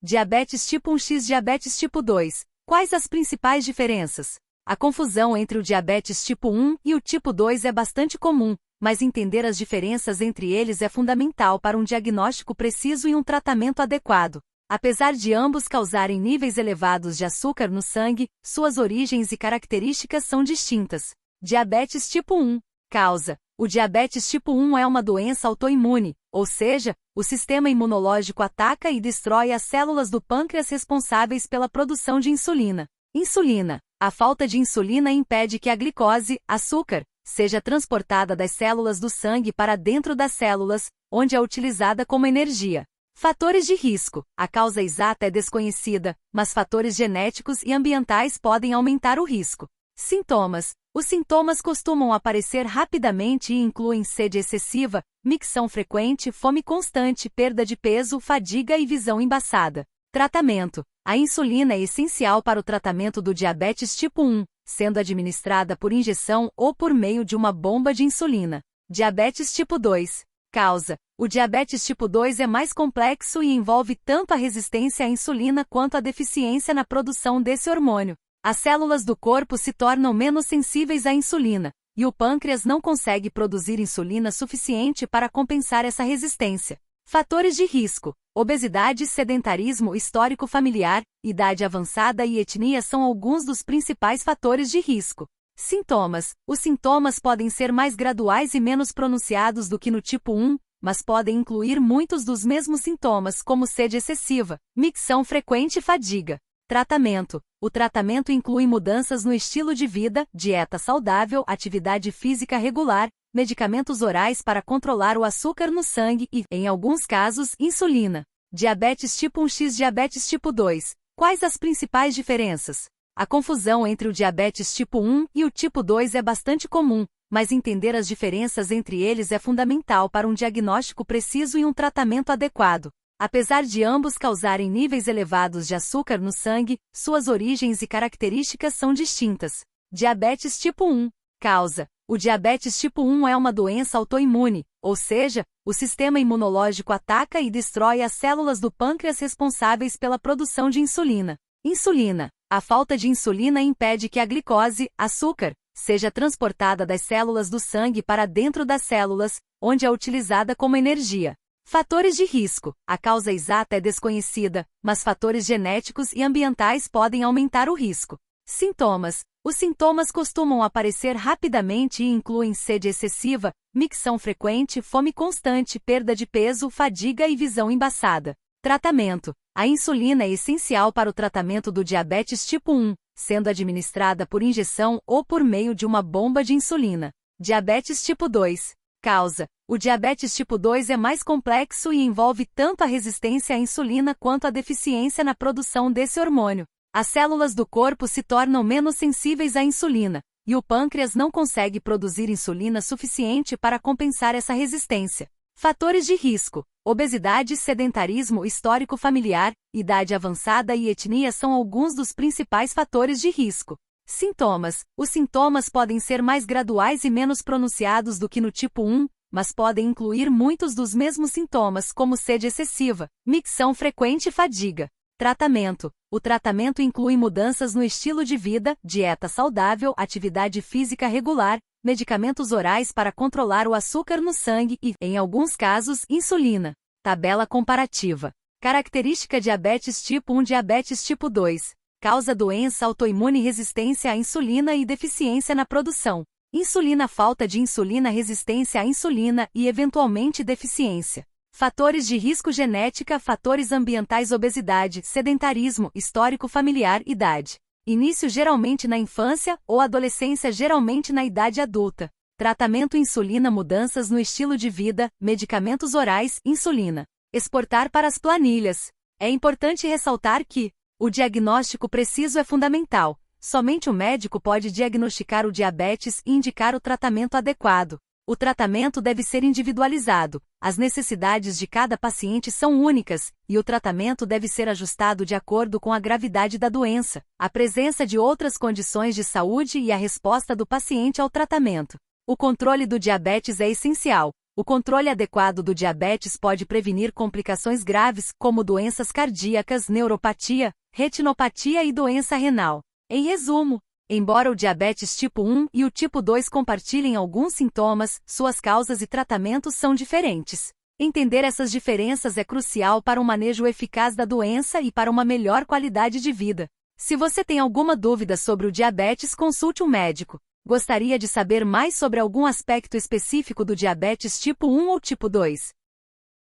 Diabetes tipo 1x, diabetes tipo 2. Quais as principais diferenças? A confusão entre o diabetes tipo 1 e o tipo 2 é bastante comum, mas entender as diferenças entre eles é fundamental para um diagnóstico preciso e um tratamento adequado. Apesar de ambos causarem níveis elevados de açúcar no sangue, suas origens e características são distintas. Diabetes tipo 1. Causa. O diabetes tipo 1 é uma doença autoimune, ou seja, o sistema imunológico ataca e destrói as células do pâncreas responsáveis pela produção de insulina. Insulina. A falta de insulina impede que a glicose, açúcar, seja transportada das células do sangue para dentro das células, onde é utilizada como energia. Fatores de risco. A causa exata é desconhecida, mas fatores genéticos e ambientais podem aumentar o risco. Sintomas. Os sintomas costumam aparecer rapidamente e incluem sede excessiva, micção frequente, fome constante, perda de peso, fadiga e visão embaçada. Tratamento. A insulina é essencial para o tratamento do diabetes tipo 1, sendo administrada por injeção ou por meio de uma bomba de insulina. Diabetes tipo 2. Causa. O diabetes tipo 2 é mais complexo e envolve tanto a resistência à insulina quanto a deficiência na produção desse hormônio. As células do corpo se tornam menos sensíveis à insulina, e o pâncreas não consegue produzir insulina suficiente para compensar essa resistência. Fatores de risco. Obesidade, sedentarismo, histórico familiar, idade avançada e etnia são alguns dos principais fatores de risco. Sintomas. Os sintomas podem ser mais graduais e menos pronunciados do que no tipo 1, mas podem incluir muitos dos mesmos sintomas como sede excessiva, micção frequente e fadiga. Tratamento. O tratamento inclui mudanças no estilo de vida, dieta saudável, atividade física regular, medicamentos orais para controlar o açúcar no sangue e, em alguns casos, insulina. Diabetes tipo 1x, diabetes tipo 2. Quais as principais diferenças? A confusão entre o diabetes tipo 1 e o tipo 2 é bastante comum, mas entender as diferenças entre eles é fundamental para um diagnóstico preciso e um tratamento adequado. Apesar de ambos causarem níveis elevados de açúcar no sangue, suas origens e características são distintas. Diabetes tipo 1. Causa. O diabetes tipo 1 é uma doença autoimune, ou seja, o sistema imunológico ataca e destrói as células do pâncreas responsáveis pela produção de insulina. Insulina. A falta de insulina impede que a glicose, açúcar, seja transportada das células do sangue para dentro das células, onde é utilizada como energia. Fatores de risco. A causa exata é desconhecida, mas fatores genéticos e ambientais podem aumentar o risco. Sintomas. Os sintomas costumam aparecer rapidamente e incluem sede excessiva, micção frequente, fome constante, perda de peso, fadiga e visão embaçada. Tratamento. A insulina é essencial para o tratamento do diabetes tipo 1, sendo administrada por injeção ou por meio de uma bomba de insulina. Diabetes tipo 2. Causa. O diabetes tipo 2 é mais complexo e envolve tanto a resistência à insulina quanto a deficiência na produção desse hormônio. As células do corpo se tornam menos sensíveis à insulina, e o pâncreas não consegue produzir insulina suficiente para compensar essa resistência. Fatores de risco. Obesidade, sedentarismo, histórico familiar, idade avançada e etnia são alguns dos principais fatores de risco. Sintomas. Os sintomas podem ser mais graduais e menos pronunciados do que no tipo 1, mas podem incluir muitos dos mesmos sintomas como sede excessiva, micção frequente e fadiga. Tratamento. O tratamento inclui mudanças no estilo de vida, dieta saudável, atividade física regular, medicamentos orais para controlar o açúcar no sangue e, em alguns casos, insulina. Tabela comparativa. Característica diabetes tipo 1, diabetes tipo 2. Causa doença autoimune, resistência à insulina e deficiência na produção. Insulina, falta de insulina, resistência à insulina e, eventualmente, deficiência. Fatores de risco, genética, fatores ambientais, obesidade, sedentarismo, histórico familiar, idade. Início geralmente na infância ou adolescência, geralmente na idade adulta. Tratamento insulina, mudanças no estilo de vida, medicamentos orais, insulina. Exportar para as planilhas. É importante ressaltar que o diagnóstico preciso é fundamental. Somente o médico pode diagnosticar o diabetes e indicar o tratamento adequado. O tratamento deve ser individualizado, as necessidades de cada paciente são únicas, e o tratamento deve ser ajustado de acordo com a gravidade da doença, a presença de outras condições de saúde e a resposta do paciente ao tratamento. O controle do diabetes é essencial, O controle adequado do diabetes pode prevenir complicações graves, como doenças cardíacas, neuropatia, retinopatia e doença renal. Em resumo, embora o diabetes tipo 1 e o tipo 2 compartilhem alguns sintomas, suas causas e tratamentos são diferentes. Entender essas diferenças é crucial para um manejo eficaz da doença e para uma melhor qualidade de vida. Se você tem alguma dúvida sobre o diabetes, consulte um médico. Gostaria de saber mais sobre algum aspecto específico do diabetes tipo 1 ou tipo 2?